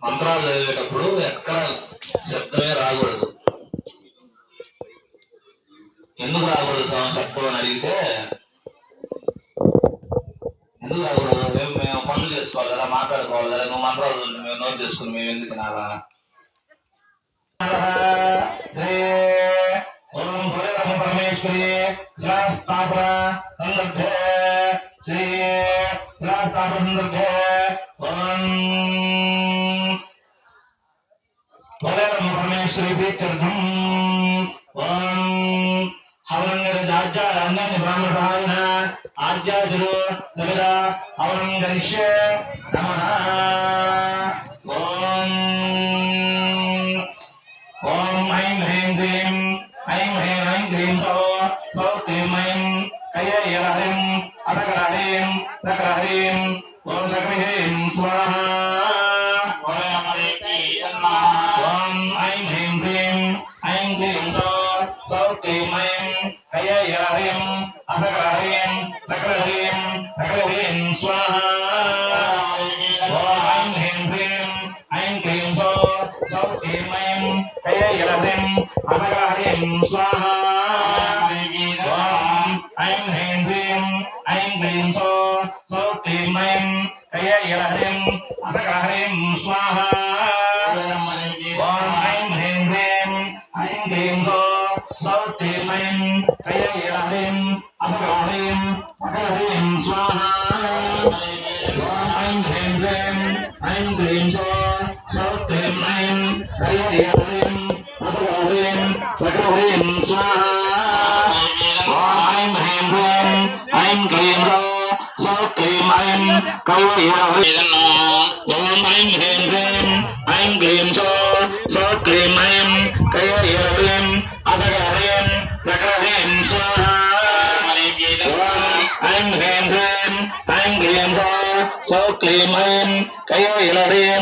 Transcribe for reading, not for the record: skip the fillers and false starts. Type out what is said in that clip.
మంత్రాలు చదివేటప్పుడు ఎక్కడ శబ్దమే రాకూడదు. ఎందుకు రాకూడదు శబ్దం అని అడిగితే, ఎందుకు రాకూడదు? మేము పనులు చేసుకోవాలి కదా, మాట్లాడుకోవాలి కదా. నువ్వు మంత్రాలు మేము నోట్ చేసుకుని మేము ఎందుకు తినాలా? ఓం పరమేశ్వరి స్థాపన సందర్భే శ్రీ స్థాపన సందర్భే ఓం పరమేశ్వరి ప్రీత్యర్థం ఓం హవనంగరాజ్యాన్ని బ్రాహ్మణ సహాయన ఆర్యాజులు సవిత హవనంగరిష్య నమః. ఓం ఓం ఐం హ్రీం క్లీం ఐం హ్రీం ఐం క్లీం సౌ క్లీం ఐం కయ్య హ్రీం అసకర హ్రీం సకర హ్రీం ఓం సకర హ్రీం స్వాహా. ఓం ఐం హ్రీం క్లీం ఐం క్లీం సౌ క్లీం ఐం కయ్య హ్రీం అసకర హ్రీం సకర హ్రీం సకర హ్రీం స్వాహా. ఓం ఐం హ్రీం క్లీం ఐం క్లీం సౌ క్లీం ఐం కయ్య హ్రీం అసకర హ్రీం స్వాహా. ఓం ఐం హ్రీం క్లీం ఐం క్లీం సౌ క్లీం ఐం కయ్య హ్రీం అసకర హ్రీం స్వాహా. ఓం ఐం హ్రీం క్లీం ఐం క్లీం సౌ క్లీం ఐం కయ్య హ్రీం అసకర హ్రీం సకర హ్రీం స్వాహా. ఓం ఐం హ్రీం క్లీం ఐం క్లీం సౌ క్లీం ఐం కయ్య హ్రీం అసకర హ్రీం సకర హ్రీం స్వాహా. ఓం ఐం హ్రీం క్లీం ఐం క్లీం సౌ క్లీం ఐం కయ్య హ్రీం. ఓం ఐం హ్రీం క్లీం ఐం క్లీం సౌ క్లీం ఐం కయ్య హ్రీం అసకర హ్రీం సకర హ్రీం స్వాహా. ఓం ఐం హ్రీం క్లీం ఐం క్లీం సౌ క్లీం ఐం కయ్య హ్రీం